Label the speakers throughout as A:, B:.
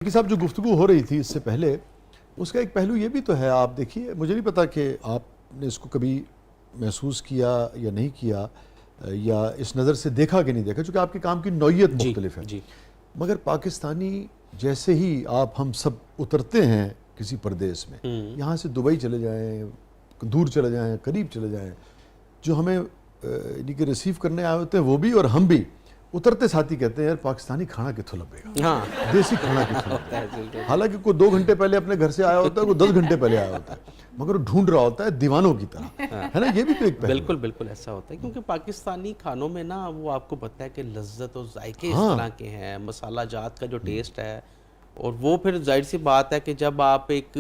A: کہ صاحب جو گفتگو ہو رہی تھی اس سے پہلے اس کا ایک پہلو یہ بھی تو ہے. آپ دیکھیے, مجھے نہیں پتا کہ آپ نے اس کو کبھی محسوس کیا یا نہیں کیا یا اس نظر سے دیکھا کہ نہیں دیکھا, چونکہ آپ کے کام کی نوعیت مختلف ہے. مگر پاکستانی جیسے ہی آپ ہم سب اترتے ہیں کسی پردیس میں, یہاں سے دبئی چلے جائیں, دور چلے جائیں, قریب چلے جائیں, جو ہمیں یعنی کہ ریسیو کرنے آئے ہوتے ہیں وہ بھی اور ہم بھی, اترتے ساتھی کہتے ہیں یار پاکستانی کھانا کتوں لگے گا, دیسی کھانا کتوں لگے گا. حالانکہ کوئی 2 گھنٹے پہلے اپنے گھر سے آیا ہوتا ہے, کوئی 10 گھنٹے پہلے آیا ہوتا ہے, مگر وہ ڈھونڈ رہا ہوتا ہے دیوانوں کی طرح, ہے نا. یہ بھی تو ایک پہلو.
B: بالکل بالکل ایسا ہوتا ہے, کیونکہ پاکستانی کھانوں میں نا وہ آپ کو پتہ ہے کہ لذت اور ذائقے اس طرح کے ہیں, مسالہ جات کا جو ٹیسٹ ہے, اور وہ پھر ظاہر سی بات ہے کہ جب آپ ایک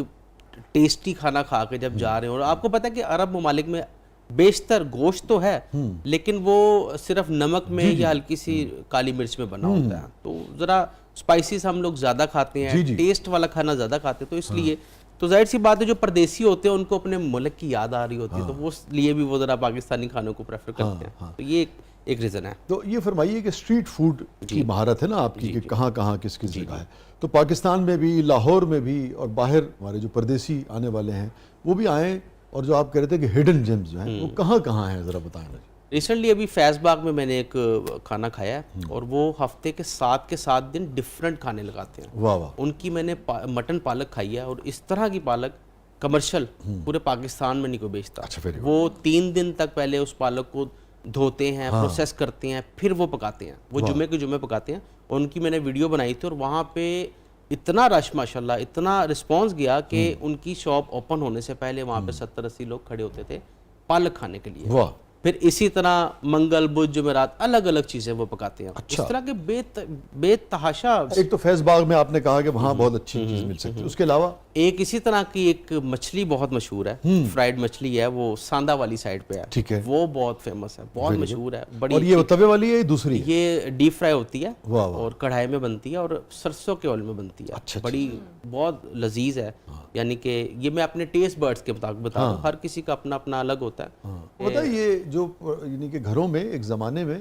B: ٹیسٹی کھانا کھا کے جب جا رہے ہیں, اور آپ کو پتہ ہے کہ عرب ممالک میں بیشتر گوشت تو ہے لیکن وہ صرف نمک میں یا ہلکی سی کالی مرچ میں بنا ہوتا ہے, تو ذرا اسپائسیز ہم لوگ زیادہ کھاتے ہیں, ٹیسٹ والا کھانا زیادہ کھاتے ہیں, تو اس لیے تو ظاہر سی بات ہے جو پردیسی ہوتے ہیں ان کو اپنے ملک کی یاد آ رہی ہوتی ہے, تو وہ لیے بھی وہ ذرا پاکستانی کھانوں کو پریفر کرتے ہیں. تو یہ ایک ریزن ہے.
A: تو یہ فرمائیے کہ اسٹریٹ فوڈ کی مہارت ہے نا آپ کی, کہ کہاں کہاں کس کس جگہ ہے. تو پاکستان میں بھی, لاہور میں بھی, اور باہر ہمارے جو پردیسی آنے والے ہیں وہ بھی آئیں, اور جو آپ کہہ رہے تھے کہ ہڈن جیمز جو ہیں وہ کہاں کہاں ہیں, ذرا بتائیں.
B: ریسنٹلی ابھی فیض باغ میں نے ایک کھانا کھایا ہے, اور وہ ہفتے کے 7 دن ڈیفرنٹ کھانے لگاتے ہیں.
A: واہ واہ.
B: ان کی میں نے مٹن پالک کھائی ہے, اور اس طرح کی پالک کمرشل پورے پاکستان میں نہیں کوئی بیچتا. وہ 3 دن تک پہلے اس پالک کو دھوتے ہیں, پروسیس کرتے ہیں, پھر وہ پکاتے ہیں, وہ جمعے کے جمعے پکاتے ہیں. اور ان کی میں نے ویڈیو بنائی تھی, اور وہاں پہ اتنا رش ماشاءاللہ, اتنا رسپانس گیا کہ ان کی شاپ اوپن ہونے سے پہلے وہاں پہ 70-80 لوگ کھڑے ہوتے تھے پالک کھانے کے لیے. پھر اسی طرح منگل, بدھ, جمعرات الگ الگ چیزیں وہ پکاتے ہیں. اس طرح کے بے تحاشا.
A: ایک تو فیض باغ میں آپ نے کہا کہ وہاں بہت اچھی چیز مل سکتی ہے, اس کے علاوہ
B: ایک اسی طرح کی ایک مچھلی بہت مشہور ہے, فرائیڈ مچھلی ہے, وہ ساندہ والی سائڈ پہ ہے.
A: ٹھیک ہے,
B: وہ بہت فیمس ہے, بہت مشہور ہے. بڑی,
A: اور یہ توے والی ہے دوسری؟
B: یہ ڈیپ فرائی ہوتی ہے اور کڑھائی میں بنتی ہے, اور سرسوں کے آئل میں بنتی ہے. بڑی بہت لذیذ ہے. یعنی کہ یہ میں اپنے ٹیسٹ برڈز کے مطابق بتا رہا ہوں, ہر کسی کا اپنا اپنا الگ ہوتا ہے.
A: پتہ یہ جو یعنی کہ گھروں میں ایک زمانے میں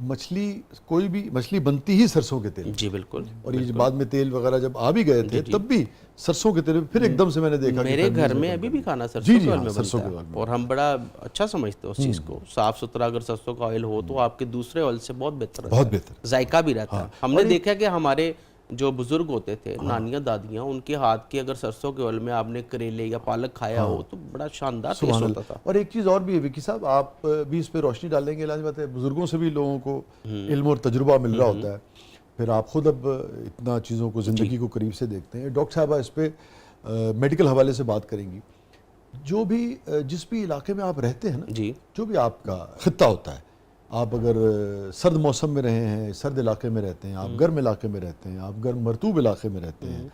A: مچھلی, کوئی بھی مچھلی بنتی ہی سرسوں کے تیل.
B: جی بالکل.
A: اور یہ بعد میں تیل وغیرہ جب آ بھی گئے تھے تب بھی سرسوں کے تیل. پھر ایک دم سے میں نے دیکھا
B: میرے گھر میں ابھی بھی کھانا سرسوں کے آئل میں بنتا ہے, اور ہم بڑا اچھا سمجھتے ہیں اس چیز کو. صاف ستھرا اگر سرسوں کا آئل ہو تو آپ کے دوسرے آئل سے بہت بہتر ہے,
A: بہت بہتر
B: ذائقہ بھی رہتا ہے. ہم نے دیکھا کہ ہمارے جو بزرگ ہوتے تھے, نانیاں دادیاں, ان کے ہاتھ کی اگر سرسوں کے آئل میں آپ نے کریلے یا پالک کھایا ہو تو بڑا شاندار ٹیسٹ ہوتا تھا.
A: اور ایک چیز اور بھی ہے وکی صاحب, آپ بھی اس پہ روشنی ڈالیں گے, لازمی بات ہے بزرگوں سے بھی لوگوں کو علم اور تجربہ مل رہا ہوتا ہے. پھر آپ خود اب اتنا چیزوں کو, زندگی کو قریب سے دیکھتے ہیں. ڈاکٹر صاحبہ اس پہ میڈیکل حوالے سے بات کریں گی. جو بھی جس بھی علاقے میں آپ رہتے ہیں نا, جو بھی آپ کا خطہ ہوتا ہے, آپ اگر سرد موسم میں رہے ہیں, سرد علاقے میں رہتے ہیں, آپ گرم علاقے میں رہتے ہیں, آپ گرم مرطوب علاقے میں رہتے ہیں,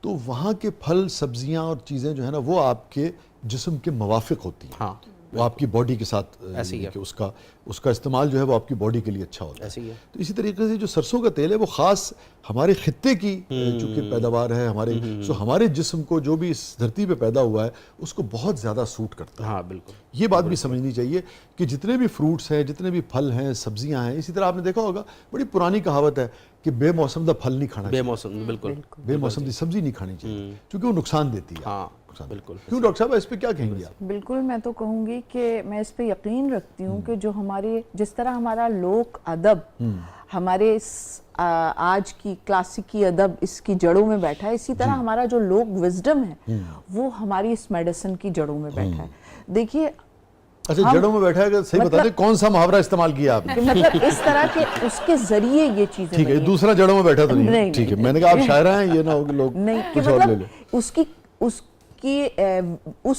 A: تو وہاں کے پھل سبزیاں اور چیزیں جو ہے نا وہ آپ کے جسم کے موافق ہوتی ہیں. وہ آپ کی باڈی کے ساتھ کہ اس کا استعمال جو ہے وہ آپ کی باڈی کے لیے اچھا ہوتا ہے. تو اسی طریقے سے جو سرسوں کا تیل ہے وہ خاص ہمارے خطے کی چونکہ پیداوار ہے, ہمارے جسم کو جو بھی اس دھرتی پہ پیدا ہوا ہے اس کو بہت زیادہ سوٹ کرتا ہے.
B: ہاں بالکل.
A: یہ بات بھی سمجھنی چاہیے کہ جتنے بھی فروٹس ہیں, جتنے بھی پھل ہیں, سبزیاں ہیں, اسی طرح آپ نے دیکھا ہوگا بڑی پرانی کہاوت ہے کہ بے موسم دا پھل نہیں کھانا چاہیے.
B: بے موسم, بالکل.
A: بے موسم دی سبزی نہیں کھانی چاہیے کیونکہ وہ نقصان دیتی ہے.
B: ہاں بالکل.
A: کیوں ڈاکٹر صاحب اس پہ کیا کہیں گے آپ؟
C: بالکل, میں تو کہوں گی کہ میں اس پہ یقین رکھتی ہوں کہ جو ہمارے, جس طرح ہمارا لوک ادب ہمارے آج کی کلاسیکی ادب اس کی جڑوں میں بیٹھا ہے, اسی طرح ہمارا جو لوک وزڈم ہے وہ ہماری اس میڈیسن کی جڑوں میں بیٹھا ہے. دیکھیے,
A: اچھا جڑوں میں بیٹھا ہے کہ صحیح بتا دیں کون سا محاورہ استعمال کیا آپ نے؟
C: مطلب اس طرح کہ اس کے ذریعے یہ چیزیں
A: ٹھیک ہے, دوسرا جڑوں میں بیٹھا تو نہیں. ٹھیک ہے, میں نے کہا آپ شاعرہ ہیں, یہ نہ ہو کہ لوگ کچھ اور لے لیں.
C: اس کی اس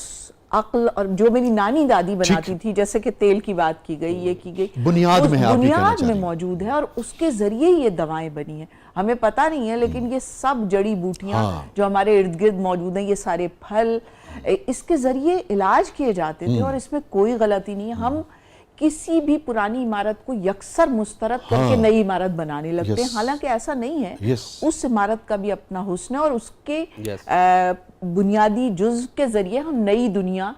C: عقل, اور جو میری نانی دادی بناتی تھی, جیسے کہ تیل کی بات کی گئی, یہ کی گئی,
A: بنیاد
C: میں موجود ہے, اور اس کے ذریعے یہ دوائیں بنی ہیں. ہمیں پتہ نہیں ہے لیکن یہ سب جڑی بوٹیاں جو ہمارے ارد گرد موجود ہیں, یہ سارے پھل اس کے ذریعے علاج کیے جاتے تھے, اور اس میں کوئی غلطی نہیں ہے. ہم کسی بھی پرانی عمارت کو یکسر مسترد کر کے نئی عمارت بنانے لگتے ہیں, حالانکہ ایسا نہیں ہے. اس عمارت کا بھی اپنا حسن ہے, اور اس کے بنیادی جزء کے ذریعے ہم نئی دنیا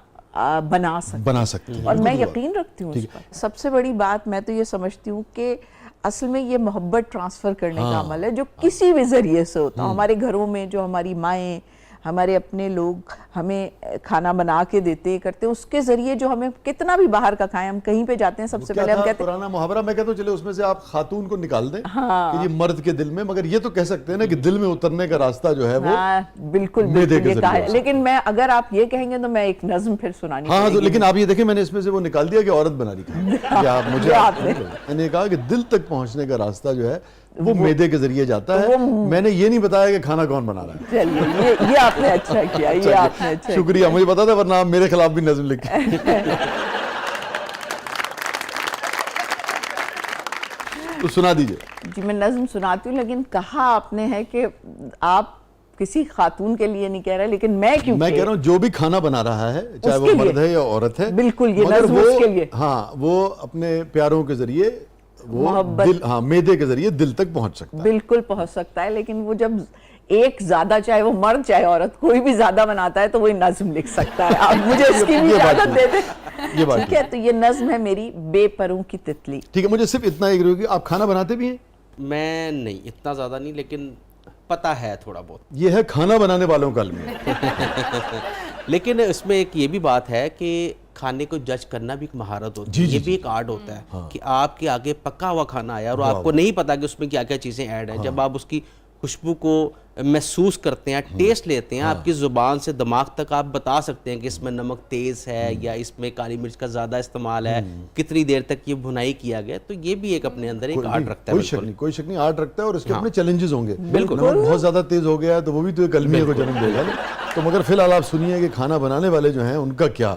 C: بنا سکتے ہیں. اور میں یقین رکھتی ہوں اس پر. سب سے بڑی بات میں تو یہ سمجھتی ہوں کہ اصل میں یہ محبت ٹرانسفر کرنے کا عمل ہے جو کسی بھی ذریعے سے ہوتا ہے. ہمارے گھروں میں جو ہماری مائیں، ہمارے اپنے لوگ ہمیں کھانا بنا کے دیتے کرتے ہیں، اس کے ذریعے جو ہمیں کتنا بھی باہر کا کھائیں، ہم کہیں پہ جاتے ہیں سب سے پہلے ہم کہتے ہیں
A: پرانا محاورہ میں کہتا ہوں چلے اس میں سے آپ خاتون کو نکال دیں کہ یہ مرد کے دل میں، مگر یہ تو کہہ سکتے ہیں نا کہ دل میں اترنے کا راستہ جو ہے وہ
C: بالکل
A: میدے کے
C: یہ کہا ہے.
A: ذریعے.
C: لیکن میں اگر آپ یہ کہیں گے تو میں ایک نظم پھر سنانی
A: ہاں
C: پڑے
A: تو
C: گی.
A: لیکن آپ یہ دیکھیں میں نے اس میں سے وہ نکال دیا کہ عورت بنا لی کہ آپ مجھے میں نے کہا کہ دل تک پہنچنے کا راستہ جو ہے وہ میدے کے ذریعے جاتا ہے. میں نے یہ نہیں بتایا کہ کھانا کون بنا رہا ہے.
C: چلیے یہ آپ نے اچھا کیا، یہ آپ نے اچھا
A: شکریہ، مجھے پتا تھا ورنہ آپ میرے خلاف بھی نظم لکھیں. تو سنا دیجئے.
C: جی میں نظم سناتی ہوں، لیکن کہا آپ نے ہے کہ آپ کسی خاتون کے لیے نہیں کہہ رہے، لیکن میں کیوں
A: میں کہہ رہا ہوں جو بھی کھانا بنا رہا ہے چاہے وہ مرد ہے یا عورت ہے،
C: بالکل یہ
A: مگر
C: نظم
A: وہ
C: اس کے لیے
A: ہاں وہ اپنے پیاروں کے ذریعے وہ دل، ہاں میدے کے ذریعے دل تک پہنچ سکتا ہے.
C: بالکل پہنچ سکتا ہے. لیکن وہ جب ایک زیادہ، چاہے وہ مرد چاہے عورت، کوئی بھی زیادہ بناتا ہے تو وہ نظم لکھ سکتا ہے. آپ مجھے اس کی بھی اجازت دے دیں.
A: یہ بات
C: ٹھیک ہے، تو یہ نظم ہے میری بے پروں کی تتلی.
A: ٹھیک ہے. مجھے صرف اتنا ایک کہ آپ کھانا بناتے بھی ہیں؟
B: میں نہیں اتنا زیادہ نہیں، لیکن پتہ ہے تھوڑا بہت.
A: یہ ہے کھانا بنانے والوں کا المیہ.
B: لیکن اس میں ایک یہ بھی بات ہے کہ کھانے کو جج کرنا بھی ایک مہارت ہوتی ہے. یہ بھی ایک آرٹ ہوتا ہے کہ آپ کے آگے پکا ہوا کھانا آیا اور آپ کو نہیں پتا کہ اس میں کیا کیا چیزیں ایڈ ہیں. جب آپ اس کی خوشبو کو محسوس کرتے ہیں، ٹیسٹ لیتے ہیں، آپ کی زبان سے دماغ تک آپ بتا سکتے ہیں کہ اس میں نمک تیز ہے یا اس میں کالی مرچ کا زیادہ استعمال ہے، کتنی دیر تک یہ بھنائی کیا گیا. تو یہ بھی ایک اپنے اندر ایک آرٹ رکھتا ہے.
A: کوئی شک نہیں آرٹ رکھتا ہے، اور اس کے اپنے چیلنجز ہوں گے. بالکل نمک بہت زیادہ تیز ہو گیا ہے تو وہ بھی تو ایک المیہ کو جنم دے گا. تو مگر فی الحال آپ سنیے کہ کھانا بنانے والے جو ہیں ان کا کیا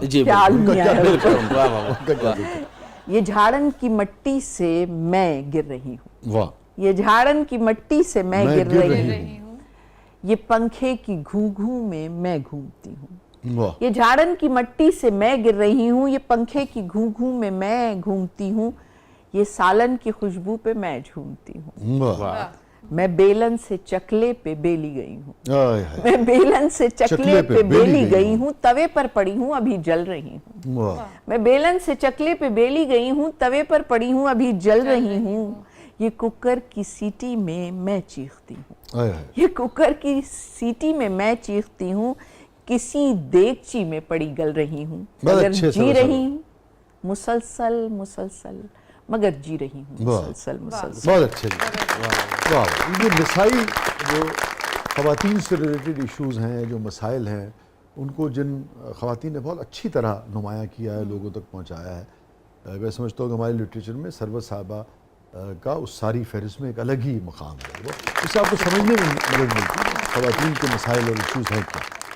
C: یہ جھاڑن کی مٹی سے میں گر رہی ہوں.
A: واہ.
C: یہ جھاڑن کی مٹی سے میں گر رہی ہوں، یہ پنکھے کی گھو میں گھومتی ہوں.
A: واہ.
C: یہ جھاڑن کی مٹی سے میں گر رہی ہوں، یہ پنکھے کی گھو میں گھومتی ہوں، یہ سالن کی خوشبو پہ میں جھومتی ہوں.
A: واہ.
C: میں بیلن سے چکلے پہ بیلی گئی ہوں.
A: آئے ہائے.
C: میں بیلن سے چکلے پہ بیلی گئی ہوں، توے پر پڑی ہوں ابھی جل رہی ہوں.
A: واہ.
C: میں بیلن سے چکلے پہ بیلی گئی ہوں، توے پر پڑی ہوں ابھی جل رہی ہوں. یہ کوکر کی سیٹی میں چیختی ہوں.
A: آئے ہائے.
C: یہ کوکر کی سیٹی میں چیختی ہوں، کسی دیگچی میں پڑی گل رہی ہوں. مگر جی رہی ہوں مسلسل مگر جی رہی ہوں مسلسل.
A: بہت اچھے. واہ. یہ نسائی جو خواتین سے ریلیٹڈ ایشوز ہیں، جو مسائل ہیں، ان کو جن خواتین نے بہت اچھی طرح نمایاں کیا ہے، لوگوں تک پہنچایا ہے. میں سمجھتا ہوں کہ ہمارے لٹریچر میں سرور صاحبہ کا اس ساری فہرست میں ایک الگ ہی مقام ہے. اس سے آپ کو سمجھنے میں مدد ملتی ہے خواتین کے مسائل اور ایشوز ہیں کیا.